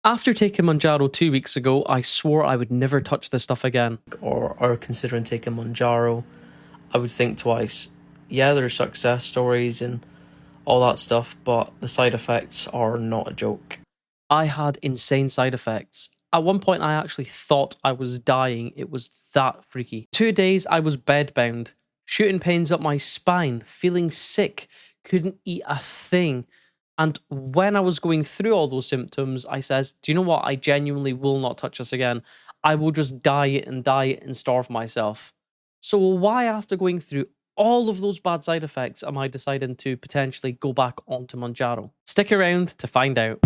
After taking Mounjaro 2 weeks ago, I swore I would never touch this stuff again. Or considering taking Mounjaro, I would think twice. Yeah, there's success stories and all that stuff, but the side effects are not a joke. I had insane side effects. At one point, I actually thought I was dying. It was that freaky. 2 days, I was bedbound, shooting pains up my spine, feeling sick, couldn't eat a thing. And when I was going through all those symptoms, I says, do you know what? I genuinely will not touch this again. I will just diet and starve myself. So why, after going through all of those bad side effects, am I deciding to potentially go back onto Mounjaro? Stick around to find out.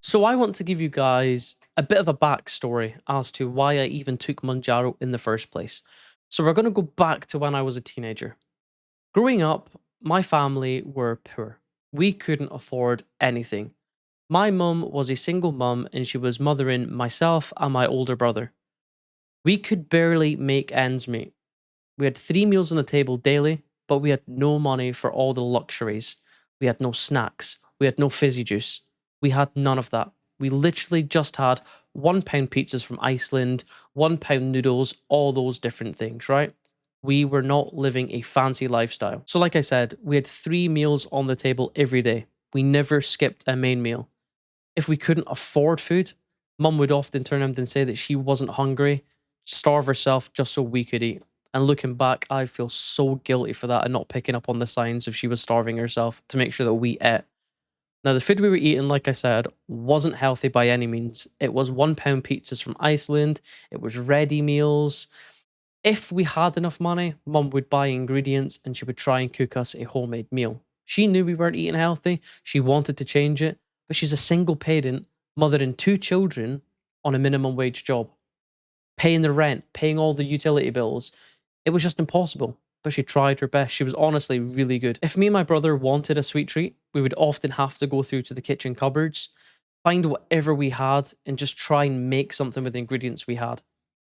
So I want to give you guys a bit of a backstory as to why I even took Mounjaro in the first place. So we're going to go back to when I was a teenager. Growing up, my family were poor. We couldn't afford anything. My mum was a single mum and she was mothering myself and my older brother. We could barely make ends meet. We had 3 meals on the table daily, but we had no money for all the luxuries. We had no snacks. We had no fizzy juice. We had none of that. We literally just had £1 pizzas from Iceland, £1 noodles, all those different things, right? We were not living a fancy lifestyle. So like I said, we had 3 meals on the table every day. We never skipped a main meal. If we couldn't afford food, mum would often turn around and say that she wasn't hungry, starve herself just so we could eat. And looking back, I feel so guilty for that and not picking up on the signs if she was starving herself to make sure that we ate. Now, the food we were eating, like I said, wasn't healthy by any means. It was £1 pizzas from Iceland. It was ready meals. If we had enough money, mum would buy ingredients and she would try and cook us a homemade meal. She knew we weren't eating healthy. She wanted to change it, but she's a single parent, mothering 2 children on a minimum wage job, paying the rent, paying all the utility bills. It was just impossible, but she tried her best. She was honestly really good. If me and my brother wanted a sweet treat, we would often have to go through to the kitchen cupboards, find whatever we had, and just try and make something with the ingredients we had.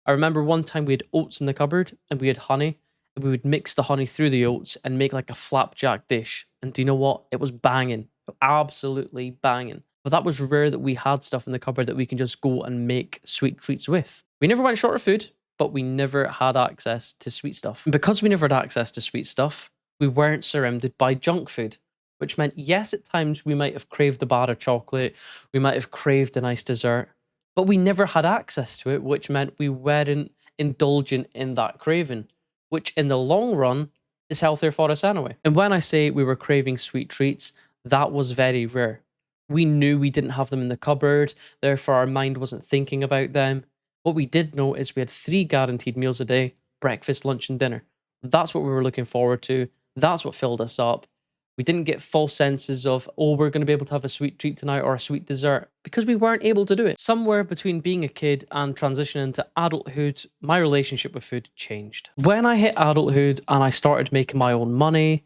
I remember one time we had oats in the cupboard and we had honey, and we would mix the honey through the oats and make like a flapjack dish. And do you know what? It was banging. Absolutely banging. But that was rare that we had stuff in the cupboard that we can just go and make sweet treats with. We never went short of food, but we never had access to sweet stuff. And because we never had access to sweet stuff, we weren't surrounded by junk food, which meant, yes, at times we might have craved a bar of chocolate, we might have craved a nice dessert, but we never had access to it, which meant we weren't indulgent in that craving, which in the long run is healthier for us anyway. And when I say we were craving sweet treats, that was very rare. We knew we didn't have them in the cupboard, therefore our mind wasn't thinking about them. What we did know is we had 3 guaranteed meals a day: breakfast, lunch, and dinner. That's what we were looking forward to. That's what filled us up. We didn't get false senses of, oh, we're going to be able to have a sweet treat tonight or a sweet dessert, because we weren't able to do it. Somewhere between being a kid and transitioning to adulthood, my relationship with food changed. When I hit adulthood and I started making my own money,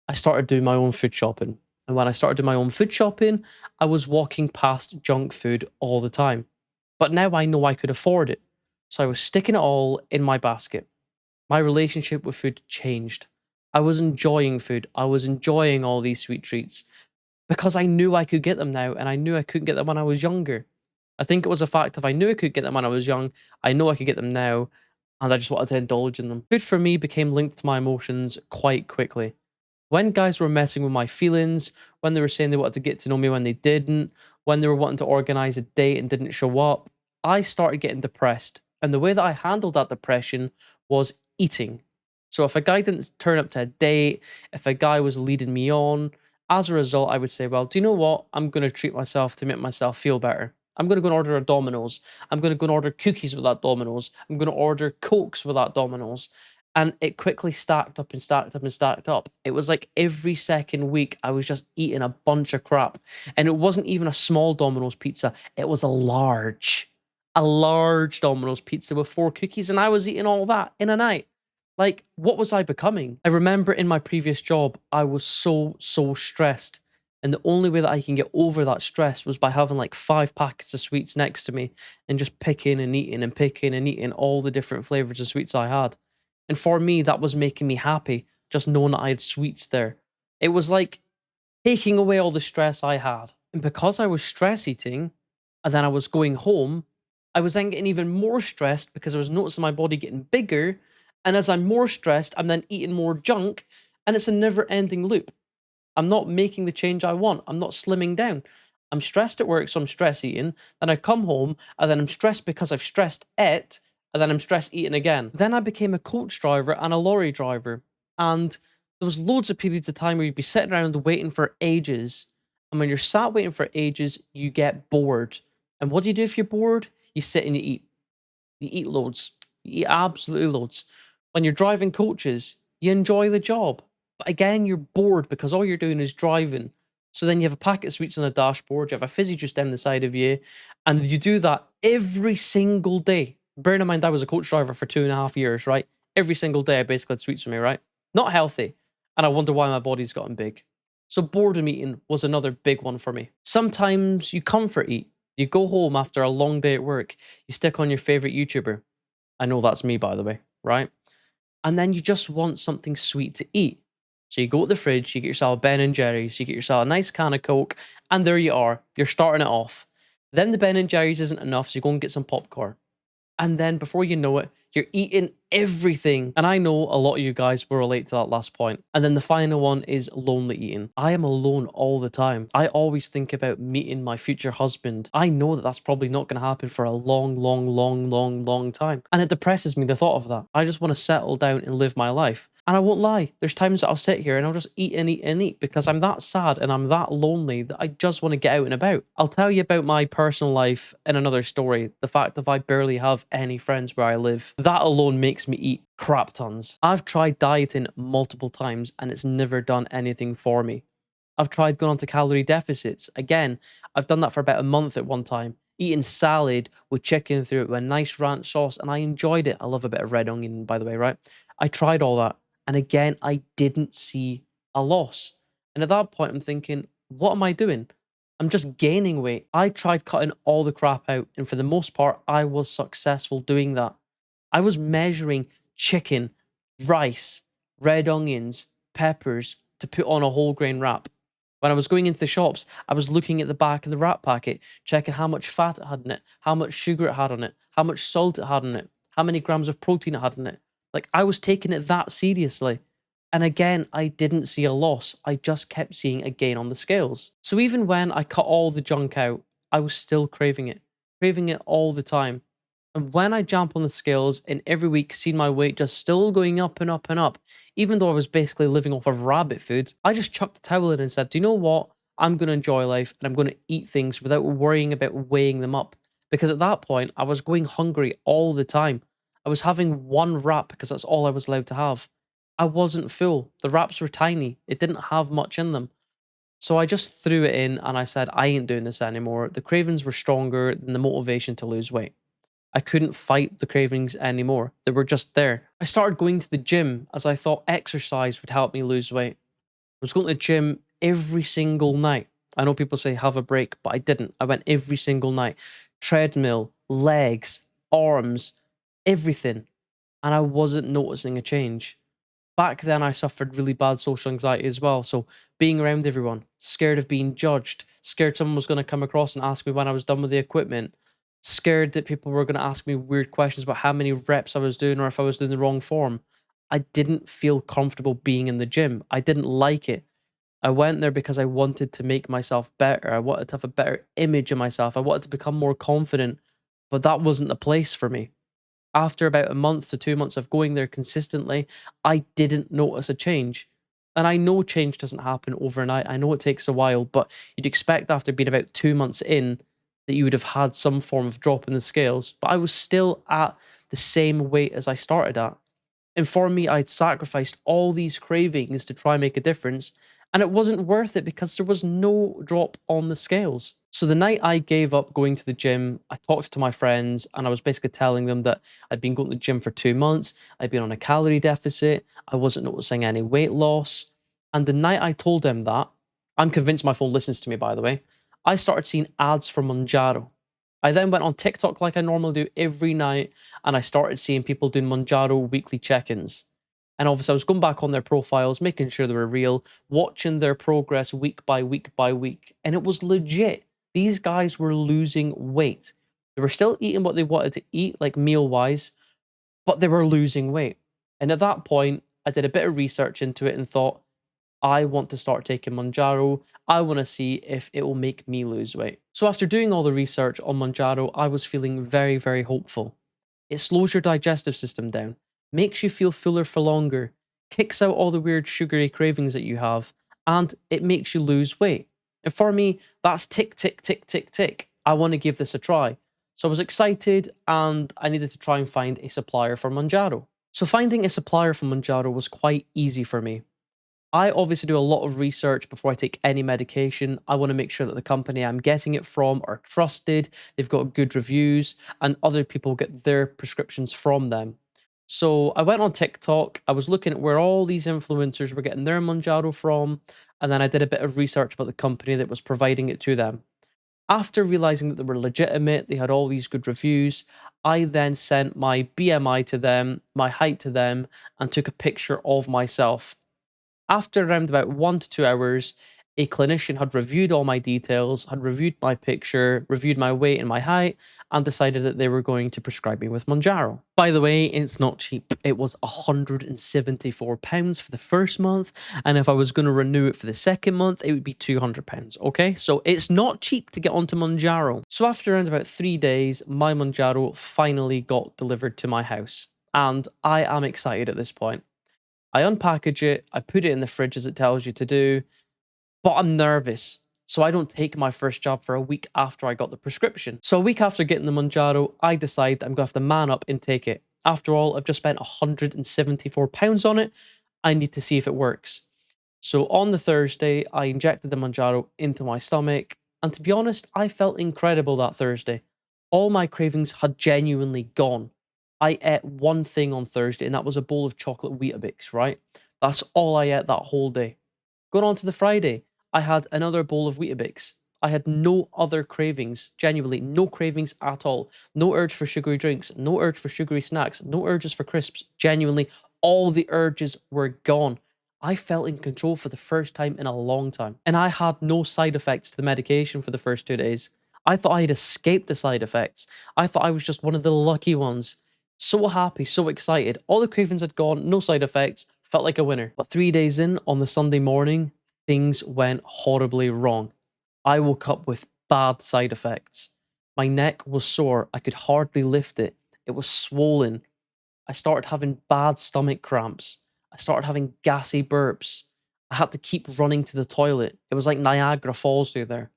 I started doing my own food shopping. And when I started doing my own food shopping, I was walking past junk food all the time. But now I know I could afford it. So I was sticking it all in my basket. My relationship with food changed. I was enjoying food. I was enjoying all these sweet treats because I knew I could get them now, and I knew I couldn't get them when I was younger. I think it was a fact of I knew I could get them when I was young, I know I could get them now, and I just wanted to indulge in them. Food for me became linked to my emotions quite quickly. When guys were messing with my feelings, when they were saying they wanted to get to know me when they didn't, when they were wanting to organize a date and didn't show up, I started getting depressed. And the way that I handled that depression was eating. So if a guy didn't turn up to a date, if a guy was leading me on, as a result, I would say, well, do you know what? I'm going to treat myself to make myself feel better. I'm going to go and order a Domino's. I'm going to go and order cookies with that Domino's. I'm going to order Cokes with that Domino's. And it quickly stacked up and stacked up and stacked up. It was like every second week, I was just eating a bunch of crap. And it wasn't even a small Domino's pizza. It was a large Domino's pizza with 4 cookies. And I was eating all that in a night. Like, what was I becoming? I remember in my previous job, I was so stressed. And the only way that I can get over that stress was by having like 5 packets of sweets next to me and just picking and eating all the different flavors of sweets I had. And for me, that was making me happy, just knowing that I had sweets there. It was like taking away all the stress I had. And because I was stress eating, and then I was going home, I was then getting even more stressed because I was noticing my body getting bigger. And as I'm more stressed, I'm then eating more junk, and it's a never ending loop. I'm not making the change I want. I'm not slimming down. I'm stressed at work, so I'm stress eating. Then I come home, and then I'm stressed because I've stressed it, and then I'm stress eating again. Then I became a coach driver and a lorry driver. And there was loads of periods of time where you'd be sitting around waiting for ages. And when you're sat waiting for ages, you get bored. And what do you do if you're bored? You sit and you eat. You eat loads. You eat absolutely loads. When you're driving coaches, you enjoy the job. But again, you're bored because all you're doing is driving. So then you have a packet of sweets on the dashboard, you have a fizzy juice down the side of you, and you do that every single day. Bearing in mind, I was a coach driver for 2.5 years, right? Every single day, I basically had sweets with me, right? Not healthy. And I wonder why my body's gotten big. So boredom eating was another big one for me. Sometimes you comfort eat. You go home after a long day at work, you stick on your favorite YouTuber. I know that's me, by the way, right? And then you just want something sweet to eat. So you go to the fridge, you get yourself a Ben and Jerry's, you get yourself a nice can of Coke, and there you are. You're starting it off. Then the Ben and Jerry's isn't enough, so you go and get some popcorn. And then before you know it, you're eating everything. And I know a lot of you guys will relate to that last point. And then the final one is lonely eating. I am alone all the time. I always think about meeting my future husband. I know that that's probably not going to happen for a long, long, long, long, long time. And it depresses me, the thought of that. I just want to settle down and live my life. And I won't lie, there's times that I'll sit here and I'll just eat and eat and eat because I'm that sad and I'm that lonely that I just want to get out and about. I'll tell you about my personal life in another story. The fact that I barely have any friends where I live. That alone makes me eat crap tons. I've tried dieting multiple times and it's never done anything for me. I've tried going on to calorie deficits. Again, I've done that for about a month at one time. Eating salad with chicken through it with a nice ranch sauce, and I enjoyed it. I love a bit of red onion, by the way, right? I tried all that. And again, I didn't see a loss. And at that point, I'm thinking, what am I doing? I'm just gaining weight. I tried cutting all the crap out. And for the most part, I was successful doing that. I was measuring chicken, rice, red onions, peppers to put on a whole grain wrap. When I was going into the shops, I was looking at the back of the wrap packet, checking how much fat it had in it, how much sugar it had on it, how much salt it had in it, how many grams of protein it had in it. Like, I was taking it that seriously. And again, I didn't see a loss. I just kept seeing a gain on the scales. So even when I cut all the junk out, I was still craving it all the time. And when I jump on the scales and every week seeing my weight just still going up and up and up, even though I was basically living off of rabbit food, I just chucked the towel in and said, do you know what? I'm going to enjoy life and I'm going to eat things without worrying about weighing them up. Because at that point, I was going hungry all the time. I was having one wrap because that's all I was allowed to have. I wasn't full. The wraps were tiny. It didn't have much in them. So I just threw it in and I said, I ain't doing this anymore. The cravings were stronger than the motivation to lose weight. I couldn't fight the cravings anymore. They were just there. I started going to the gym as I thought exercise would help me lose weight. I was going to the gym every single night. I know people say have a break, but I didn't. I went every single night. Treadmill, legs, arms, everything. And I wasn't noticing a change. Back then, I suffered really bad social anxiety as well. So being around everyone, scared of being judged, scared someone was going to come across and ask me when I was done with the equipment, scared that people were going to ask me weird questions about how many reps I was doing or if I was doing the wrong form. I didn't feel comfortable being in the gym. I didn't like it. I went there because I wanted to make myself better. I wanted to have a better image of myself. I wanted to become more confident, but that wasn't the place for me. After about a month to 2 months of going there consistently, I didn't notice a change. And I know change doesn't happen overnight. I know it takes a while, but you'd expect after being about 2 months in that you would have had some form of drop in the scales. But I was still at the same weight as I started at. And for me, I'd sacrificed all these cravings to try and make a difference, and it wasn't worth it because there was no drop on the scales. So the night I gave up going to the gym, I talked to my friends and I was basically telling them that I'd been going to the gym for 2 months, I'd been on a calorie deficit, I wasn't noticing any weight loss. And the night I told them that, I'm convinced my phone listens to me, by the way, I started seeing ads for Mounjaro. I then went on TikTok like I normally do every night, and I started seeing people doing Mounjaro weekly check-ins. And obviously, I was going back on their profiles, making sure they were real, watching their progress week by week by week, and it was legit. These guys were losing weight. They were still eating what they wanted to eat, like meal-wise, but they were losing weight. And at that point, I did a bit of research into it and thought, I want to start taking Mounjaro. I want to see if it will make me lose weight. So after doing all the research on Mounjaro, I was feeling very, very hopeful. It slows your digestive system down, makes you feel fuller for longer, kicks out all the weird sugary cravings that you have, and it makes you lose weight. And for me, that's tick, tick, tick, tick, tick. I want to give this a try. So I was excited and I needed to try and find a supplier for Mounjaro. So finding a supplier for Mounjaro was quite easy for me. I obviously do a lot of research before I take any medication. I want to make sure that the company I'm getting it from are trusted, they've got good reviews, and other people get their prescriptions from them. So I went on TikTok, I was looking at where all these influencers were getting their Mounjaro from, and then I did a bit of research about the company that was providing it to them. After realizing that they were legitimate, they had all these good reviews, I then sent my BMI to them, my height to them, and took a picture of myself. After around about 1 to 2 hours, a clinician had reviewed all my details, had reviewed my picture, reviewed my weight and my height, and decided that they were going to prescribe me with Mounjaro. By the way, it's not cheap. It was £174 for the first month, and if I was going to renew it for the second month, it would be £200, okay? So it's not cheap to get onto Mounjaro. So after around about 3 days, my Mounjaro finally got delivered to my house, and I am excited at this point. I unpackage it, I put it in the fridge as it tells you to do, but I'm nervous. So I don't take my first job for a week after I got the prescription. So a week after getting the Mounjaro, I decide that I'm going to have to man up and take it. After all, I've just spent £174 on it. I need to see if it works. So on the Thursday, I injected the Mounjaro into my stomach. And to be honest, I felt incredible that Thursday. All my cravings had genuinely gone. I ate one thing on Thursday, and that was a bowl of chocolate Weetabix, right? That's all I ate that whole day. Going on to the Friday, I had another bowl of Weetabix. I had no other cravings, genuinely no cravings at all. No urge for sugary drinks, no urge for sugary snacks, no urges for crisps. Genuinely, all the urges were gone. I felt in control for the first time in a long time. And I had no side effects to the medication for the first 2 days. I thought I had escaped the side effects. I thought I was just one of the lucky ones. So happy, so excited. All the cravings had gone, no side effects, felt like a winner. But 3 days in, on the Sunday morning, things went horribly wrong. I woke up with bad side effects. My neck was sore, I could hardly lift it. It was swollen. I started having bad stomach cramps. I started having gassy burps. I had to keep running to the toilet. It was like Niagara Falls through there.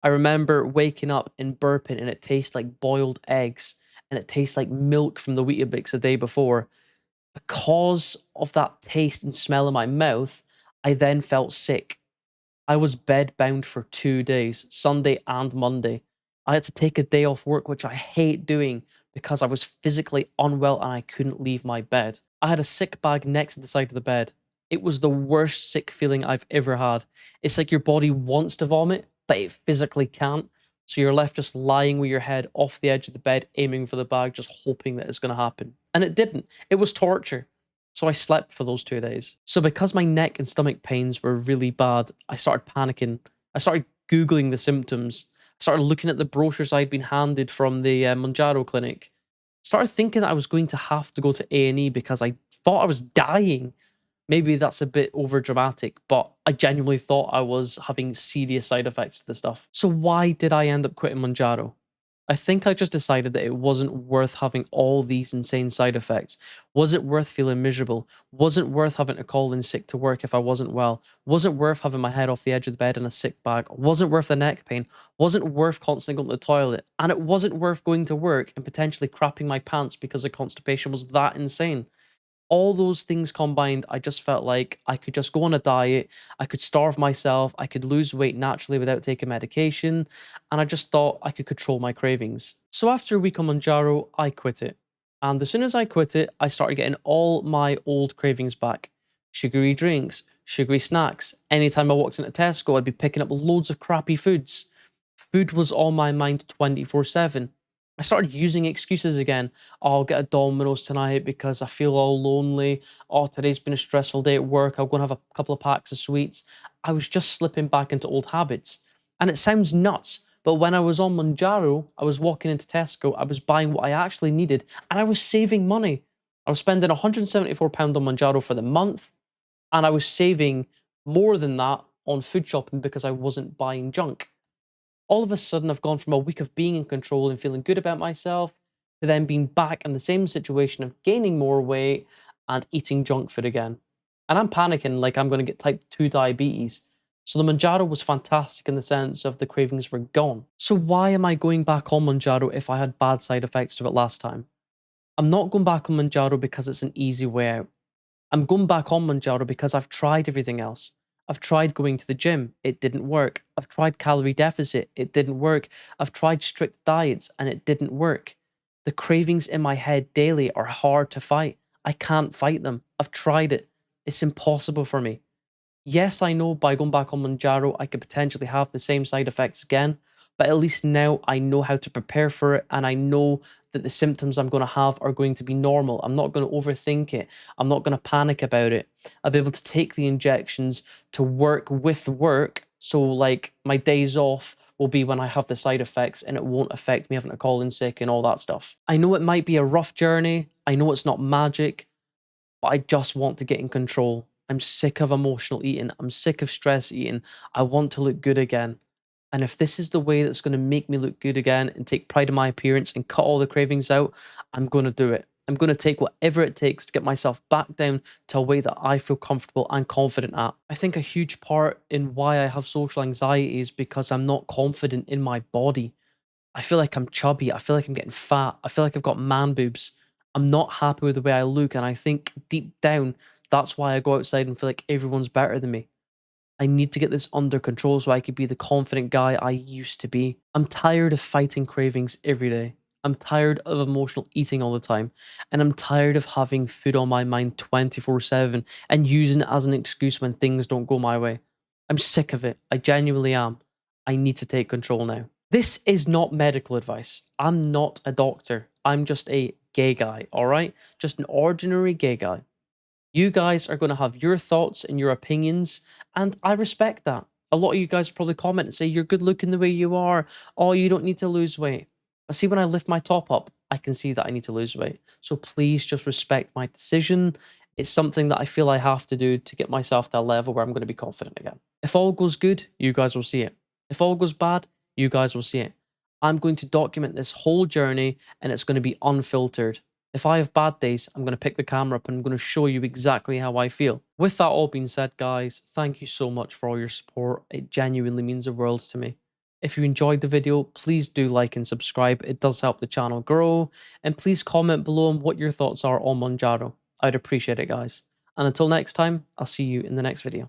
I remember waking up and burping, and it tastes like boiled eggs, and it tastes like milk from the Weetabix the day before. Because of that taste and smell in my mouth, I then felt sick. I was bedbound for 2 days, Sunday and Monday. I had to take a day off work, which I hate doing because I was physically unwell and I couldn't leave my bed. I had a sick bag next to the side of the bed. It was the worst sick feeling I've ever had. It's like your body wants to vomit, but it physically can't. So you're left just lying with your head off the edge of the bed, aiming for the bag, just hoping that it's going to happen. And it didn't. It was torture. So I slept for those 2 days. So because my neck and stomach pains were really bad, I started panicking. I started Googling the symptoms. I started looking at the brochures I'd been handed from the Mounjaro clinic. Started thinking that I was going to have to go to A&E because I thought I was dying. Maybe that's a bit over dramatic, but I genuinely thought I was having serious side effects to the stuff. So why did I end up quitting Mounjaro? I think I just decided that it wasn't worth having all these insane side effects. Was it worth feeling miserable? Wasn't worth having to call in sick to work if I wasn't well? Wasn't worth having my head off the edge of the bed in a sick bag? Wasn't worth the neck pain? Wasn't worth constantly going to the toilet? And it wasn't worth going to work and potentially crapping my pants because the constipation was that insane. All those things combined, I just felt like I could just go on a diet, I could starve myself, I could lose weight naturally without taking medication, and I just thought I could control my cravings. So after a week on Mounjaro, I quit it. And as soon as I quit it, I started getting all my old cravings back. Sugary drinks, sugary snacks. Anytime I walked into Tesco, I'd be picking up loads of crappy foods. Food was on my mind 24/7. I started using excuses again. "Oh, I'll get a Domino's tonight because I feel all lonely. Oh, today's been a stressful day at work. I'll go and have a couple of packs of sweets." I was just slipping back into old habits. And it sounds nuts, but when I was on Mounjaro, I was walking into Tesco, I was buying what I actually needed, and I was saving money. I was spending £174 on Mounjaro for the month, and I was saving more than that on food shopping because I wasn't buying junk. All of a sudden, I've gone from a week of being in control and feeling good about myself to then being back in the same situation of gaining more weight and eating junk food again. And I'm panicking like I'm going to get type 2 diabetes. So the Manjaro was fantastic in the sense of the cravings were gone. So why am I going back on Manjaro if I had bad side effects to it last time? I'm not going back on Manjaro because it's an easy way out. I'm going back on Mounjaro because I've tried everything else. I've tried going to the gym, it didn't work. I've tried calorie deficit, it didn't work. I've tried strict diets and it didn't work. The cravings in my head daily are hard to fight. I can't fight them. I've tried it. It's impossible for me. Yes, I know by going back on Mounjaro, I could potentially have the same side effects again, but at least now I know how to prepare for it and I know that the symptoms I'm going to have are going to be normal. I'm not going to overthink it. I'm not going to panic about it. I'll be able to take the injections to work with work. So, like, my days off will be when I have the side effects and it won't affect me having to call in sick and all that stuff. I know it might be a rough journey. I know it's not magic, but I just want to get in control. I'm sick of emotional eating. I'm sick of stress eating. I want to look good again. And if this is the way that's going to make me look good again and take pride in my appearance and cut all the cravings out, I'm going to do it. I'm going to take whatever it takes to get myself back down to a weight that I feel comfortable and confident at. I think a huge part in why I have social anxiety is because I'm not confident in my body. I feel like I'm chubby. I feel like I'm getting fat. I feel like I've got man boobs. I'm not happy with the way I look. And I think deep down, that's why I go outside and feel like everyone's better than me. I need to get this under control so I could be the confident guy I used to be. I'm tired of fighting cravings every day. I'm tired of emotional eating all the time. And I'm tired of having food on my mind 24/7 and using it as an excuse when things don't go my way. I'm sick of it. I genuinely am. I need to take control now. This is not medical advice. I'm not a doctor. I'm just a gay guy, all right? Just an ordinary gay guy. You guys are going to have your thoughts and your opinions, and I respect that. A lot of you guys probably comment and say, "You're good looking the way you are. Oh, you don't need to lose weight." I see when I lift my top up, I can see that I need to lose weight. So please just respect my decision. It's something that I feel I have to do to get myself to a level where I'm going to be confident again. If all goes good, you guys will see it. If all goes bad, you guys will see it. I'm going to document this whole journey and it's going to be unfiltered. If I have bad days, I'm going to pick the camera up and I'm going to show you exactly how I feel. With that all being said, guys, thank you so much for all your support. It genuinely means the world to me. If you enjoyed the video, please do like and subscribe. It does help the channel grow. And please comment below on what your thoughts are on Mounjaro. I'd appreciate it, guys. And until next time, I'll see you in the next video.